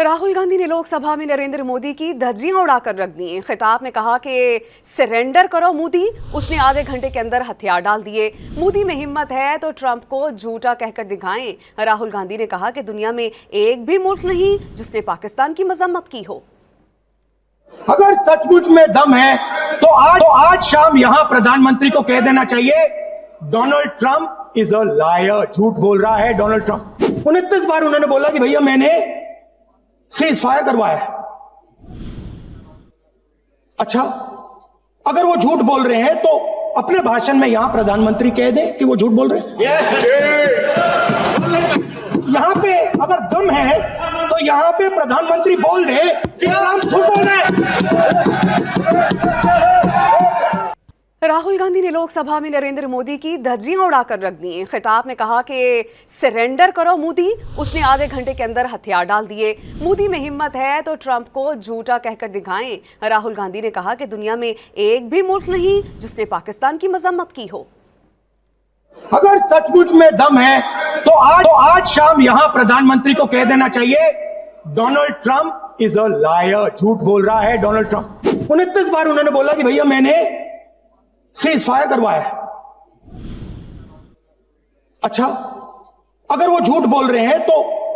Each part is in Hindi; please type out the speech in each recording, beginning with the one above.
राहुल गांधी ने लोकसभा में नरेंद्र मोदी की धज्जियां उड़ाकर रख दी। खिताब में कहा कि सरेंडर करो मोदी। उसने आधे घंटे के अंदर हथियार डाल दिए। मोदी में हिम्मत है तो ट्रंप को झूठा कहकर दिखाएं। राहुल गांधी ने कहा कि दुनिया में एक भी मुल्क नहीं जिसने पाकिस्तान की मजम्मत की हो। अगर सचमुच में दम है तो आज शाम यहां प्रधानमंत्री को कह देना चाहिए, Donald Trump is a liar, झूठ बोल रहा है डोनाल्ड ट्रंप। 29 बार उन्होंने बोला कि भैया मैंने सीज फायर करवाया है। अच्छा, अगर वो झूठ बोल रहे हैं तो अपने भाषण में यहां प्रधानमंत्री कह दें कि वो झूठ बोल रहे हैं। यहां पे अगर दम है तो यहां पे प्रधानमंत्री बोल दे कि ट्रंप झूठ बोल रहे हैं। राहुल गांधी ने लोकसभा में नरेंद्र मोदी की धज्जियां उड़ाकर रख दी। खिताब में कहा कि सरेंडर करो मोदी। उसने आधे घंटे के अंदर हथियार डाल दिए। मोदी में हिम्मत है तो ट्रंप को झूठा कहकर दिखाएं। राहुल गांधी ने कहा कि दुनिया में एक भी मुल्क नहीं जिसने पाकिस्तान की मजम्मत की हो। अगर सचमुच में दम है तो आज शाम यहां प्रधानमंत्री को कह देना चाहिए, Donald Trump is a liar, झूठ बोल रहा है डोनाल्ड ट्रंप। 29 बार उन्होंने बोला कि भैया मैंने सीज फायर करवाया है। अच्छा, अगर वो झूठ बोल रहे हैं तो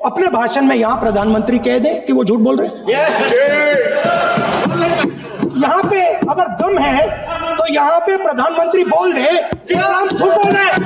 अपने भाषण में यहां प्रधानमंत्री कह दें कि वो झूठ बोल रहे हैं। यहां पे अगर दम है तो यहां पे प्रधानमंत्री बोल दे कि ट्रंप झूठ बोल रहे हैं।